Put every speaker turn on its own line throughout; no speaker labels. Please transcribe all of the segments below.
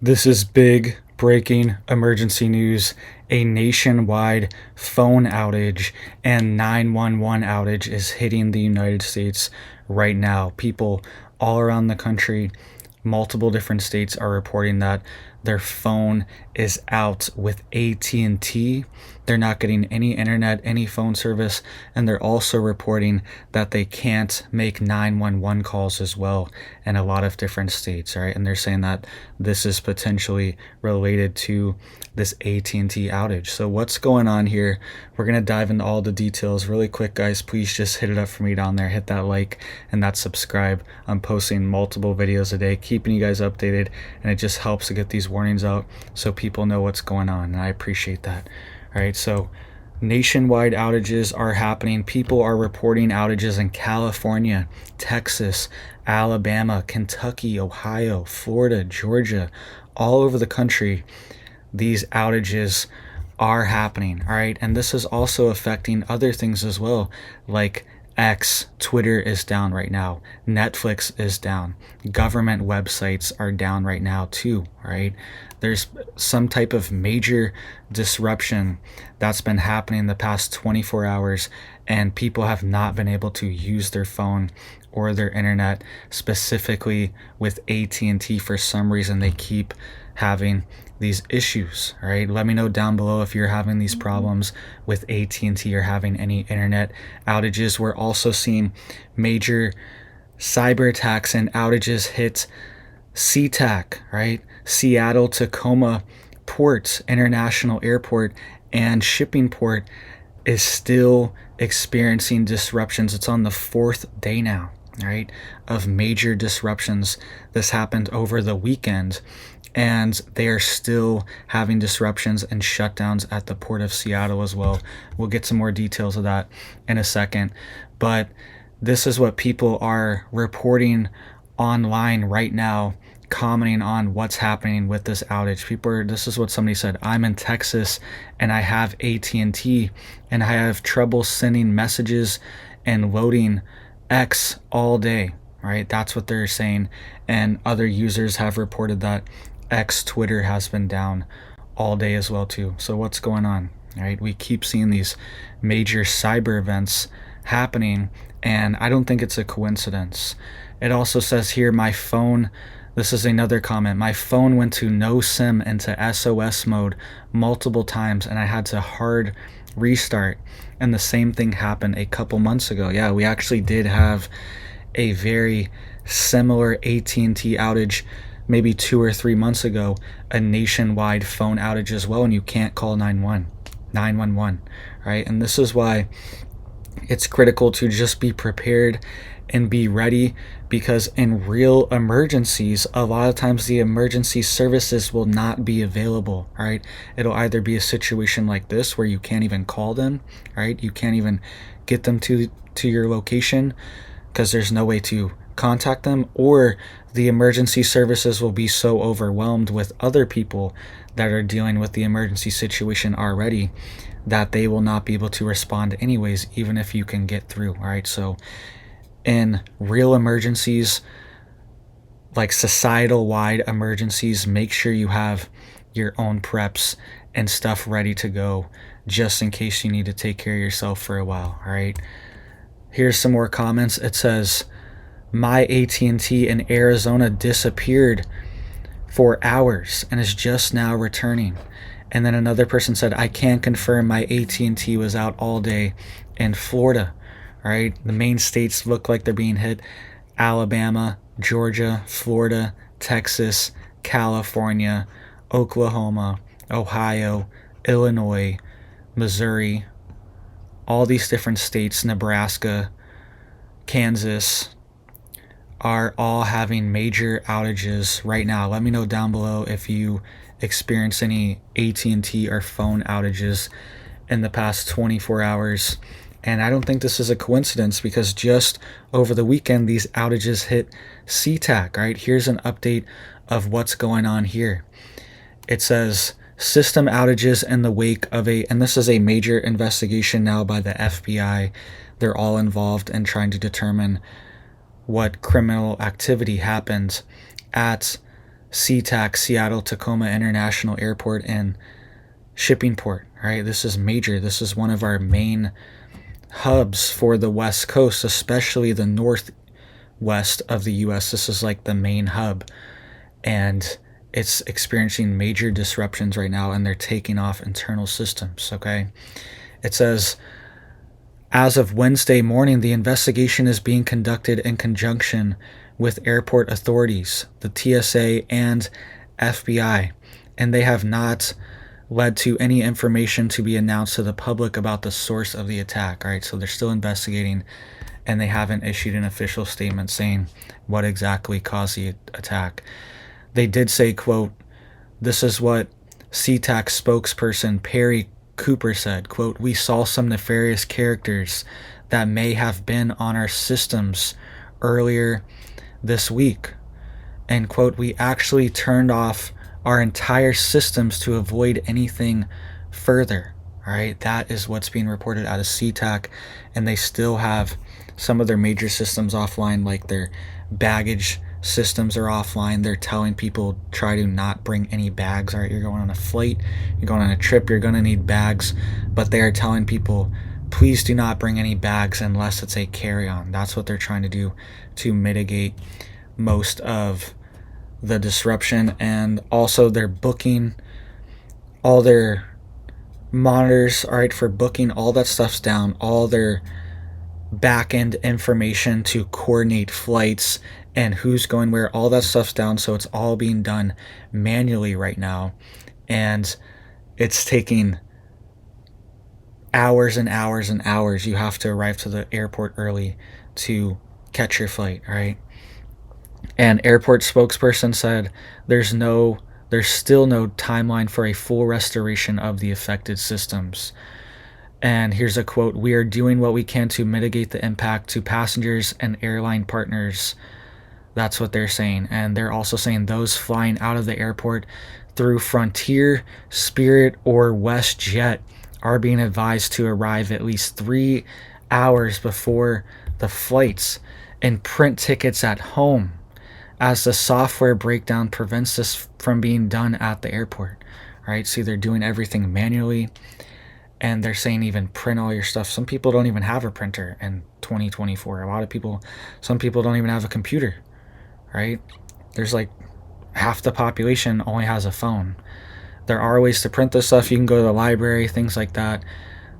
This is big breaking emergency news. A nationwide phone outage and 911 outage is hitting the United States right now. People all around the country, multiple different states are reporting that their phone is out with AT&T. They're not getting any internet, any phone service, and they're also reporting that they can't make 911 calls as well in a lot of different states, right? And they're saying that this is potentially related to this AT&T outage. So what's going on here? We're going to dive into all the details really quick, guys. Please just hit it up for me down there. Hit that like and that subscribe. I'm posting multiple videos a day, keeping you guys updated, and it just helps to get these warnings out so people know what's going on, and I appreciate that. All right, so nationwide outages are happening. People are reporting outages in California, Texas, Alabama, Kentucky, Ohio, Florida, Georgia, all over the country. These outages are happening, all right? And this is also affecting other things as well, like X, Twitter is down right now. Netflix is down. Government websites are down right now too, right? There's some type of major disruption that's been happening the past 24 hours, and people have not been able to use their phone or their internet, specifically with AT&T. For some reason, they keep having these issues, right? Let me know down below if you're having these problems with AT&T or having any internet outages. We're also seeing major cyber attacks and outages hit SeaTac, right? Seattle Tacoma port, international airport and shipping port is still experiencing disruptions. It's on the 4th day now, right, of major disruptions. This happened over the weekend, and they are still having disruptions and shutdowns at the port of Seattle as well. We'll get some more details of that in a second, but this is what people are reporting online right now, commenting on what's happening with this outage. This is what somebody said: I'm in Texas and I have AT&T and I have trouble sending messages and loading X all day, right? That's what they're saying. And other users have reported that X, Twitter, has been down all day as well too. So what's going on, right? We keep seeing these major cyber events happening, and I don't think it's a coincidence. It also says here, my phone, this is another comment, my phone went to no SIM into SOS mode multiple times and I had to hard restart. And the same thing happened a couple months ago. Yeah, we actually did have a very similar AT&T outage maybe 2 or 3 months ago, a nationwide phone outage as well, and you can't call 911, right? And this is why it's critical to just be prepared and be ready, because in real emergencies, a lot of times the emergency services will not be available, right? It'll either be a situation like this where you can't even call them, right? You can't even get them to your location because there's no way to contact them, or the emergency services will be so overwhelmed with other people that are dealing with the emergency situation already that they will not be able to respond anyways, even if you can get through. All right, so in real emergencies, like societal wide emergencies, make sure you have your own preps and stuff ready to go just in case you need to take care of yourself for a while. All right, here's some more comments. It says, my AT&T in Arizona disappeared for hours and is just now returning. And then another person said, I can confirm my AT&T was out all day in Florida. Right, the main states look like they're being hit: Alabama, Georgia, Florida, Texas, California, Oklahoma, Ohio, Illinois, Missouri, all these different states, Nebraska, Kansas, are all having major outages right now. Let me know down below if you experience any AT&T or phone outages in the past 24 hours. And I don't think this is a coincidence, because just over the weekend, these outages hit SeaTac, right? Here's an update of what's going on here. It says, system outages in the wake of and this is a major investigation now by the FBI. They're all involved in trying to determine what criminal activity happened at SeaTac Seattle Tacoma International Airport and shipping port. Right, this is major. This is one of our main hubs for the West Coast, especially the northwest of the U.S. This is like the main hub, and it's experiencing major disruptions right now, and they're taking off internal systems. Okay, it says, as of Wednesday morning, the investigation is being conducted in conjunction with airport authorities, the TSA, and FBI, and they have not led to any information to be announced to the public about the source of the attack. All right, so they're still investigating, and they haven't issued an official statement saying what exactly caused the attack. They did say, quote, this is what SeaTac spokesperson Perry Cooper said, quote, we saw some nefarious characters that may have been on our systems earlier this week. And quote, we actually turned off our entire systems to avoid anything further. All right, that is what's being reported out of SeaTac, and they still have some of their major systems offline, like their baggage systems are offline. They're telling people try to not bring any bags. All right, you're going on a flight, you're going on a trip, you're going to need bags, but they are telling people please do not bring any bags unless it's a carry-on. That's what they're trying to do to mitigate most of the disruption. And also they're booking all their monitors, all right, for booking. All that stuff's down, all their back end information to coordinate flights and who's going where, all that stuff's down. So it's all being done manually right now, and it's taking hours and hours and hours. You have to arrive to the airport early to catch your flight, right? And airport spokesperson said there's still no timeline for a full restoration of the affected systems. And here's a quote, we are doing what we can to mitigate the impact to passengers and airline partners. That's what they're saying. And they're also saying those flying out of the airport through Frontier, Spirit, or WestJet are being advised to arrive at least 3 hours before the flights and print tickets at home, as the software breakdown prevents this from being done at the airport. Right? See, they're doing everything manually, and they're saying even print all your stuff. Some people don't even have a printer in 2024. Some people don't even have a computer, right? There's like half the population only has a phone. There are ways to print this stuff. You can go to the library, things like that,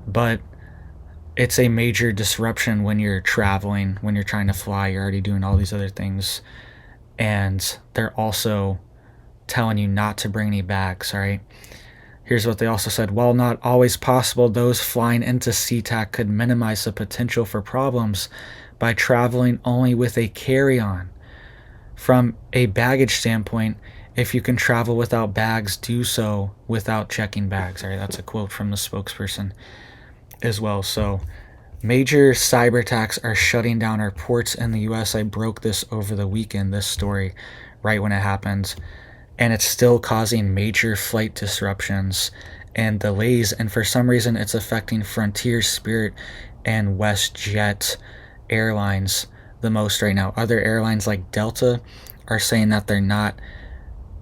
but it's a major disruption when you're traveling, when you're trying to fly. You're already doing all these other things, and they're also telling you not to bring any bags, all right? Here's what they also said. While not always possible, those flying into SeaTac could minimize the potential for problems by traveling only with a carry-on. From a baggage standpoint, if you can travel without bags, do so without checking bags. All right, that's a quote from the spokesperson as well. So major cyber attacks are shutting down our ports in the U.S. I broke this over the weekend, this story, right when it happened. And it's still causing major flight disruptions and delays. And for some reason, it's affecting Frontier, Spirit, and WestJet airlines the most right now. Other airlines like Delta are saying that they're not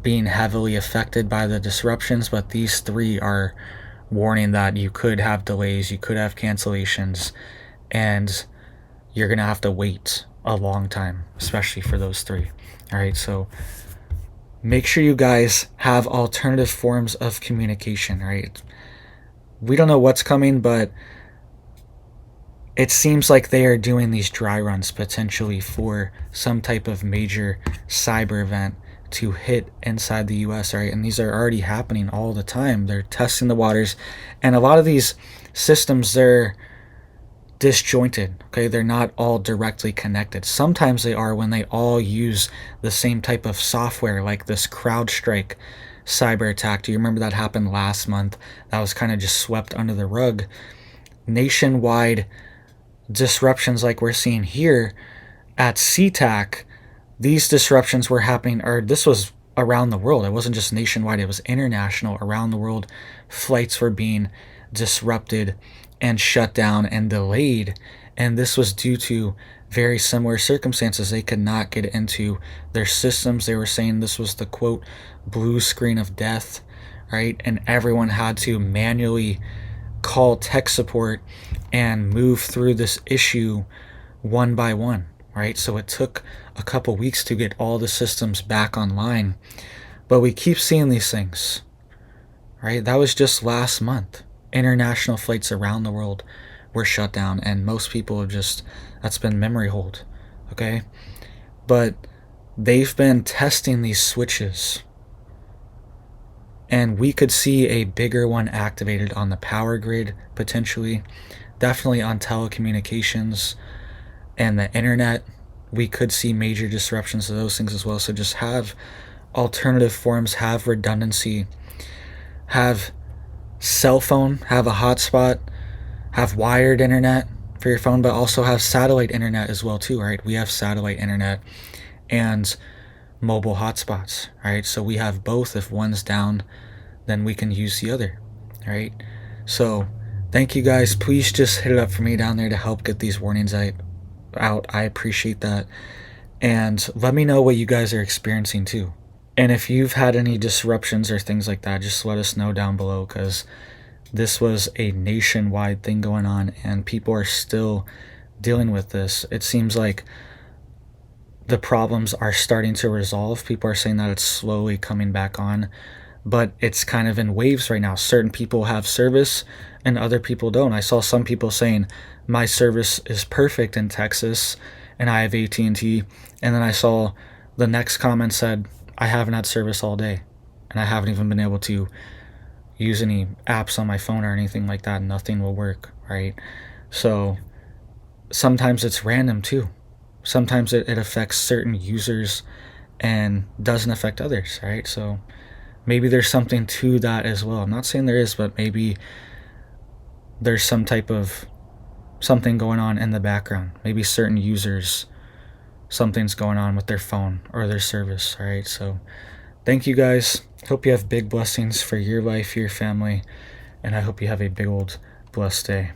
being heavily affected by the disruptions, but these three are warning that you could have delays, you could have cancellations, and you're going to have to wait a long time, especially for those three. All right, so make sure you guys have alternative forms of communication, right? We don't know what's coming, but it seems like they are doing these dry runs potentially for some type of major cyber event to hit inside the US, right? And these are already happening all the time. They're testing the waters, and a lot of these systems, they're disjointed, okay? They're not all directly connected. Sometimes they are when they all use the same type of software, like this CrowdStrike cyber attack. Do you remember that happened last month? That was kind of just swept under the rug. Nationwide disruptions like we're seeing here at SeaTac, these disruptions were happening, or this was around the world. It wasn't just nationwide, it was international. Around the world, flights were being disrupted and shut down and delayed, and this was due to very similar circumstances. They could not get into their systems. They were saying this was the quote blue screen of death, right? And everyone had to manually call tech support and move through this issue one by one, right? So it took a couple weeks to get all the systems back online. But we keep seeing these things, right? That was just last month. International flights around the world were shut down, and most people have just, that's been memory hold, okay? But they've been testing these switches, and we could see a bigger one activated on the power grid, potentially, definitely on telecommunications and the internet. We could see major disruptions to those things as well. So just have alternative forms, have redundancy, have cell phone, have a hotspot, have wired internet for your phone, but also have satellite internet as well too, right? We have satellite internet and mobile hotspots, right? So we have both. If one's down, then we can use the other, right? So thank you guys. Please just hit it up for me down there to help get these warnings out. I appreciate that. And let me know what you guys are experiencing too. And if you've had any disruptions or things like that, just let us know down below, because this was a nationwide thing going on and people are still dealing with this. It seems like the problems are starting to resolve. People are saying that it's slowly coming back on, but it's kind of in waves right now. Certain people have service and other people don't. I saw some people saying my service is perfect in Texas and I have AT&T, and then I saw the next comment said I haven't had service all day and I haven't even been able to use any apps on my phone or anything like that. Nothing will work, right? So sometimes it's random too. Sometimes it affects certain users and doesn't affect others, right? So maybe there's something to that as well. I'm not saying there is, but maybe there's some type of something going on in the background. Maybe certain users, something's going on with their phone or their service, all right? So thank you guys. Hope you have big blessings for your life, your family, and I hope you have a big old blessed day.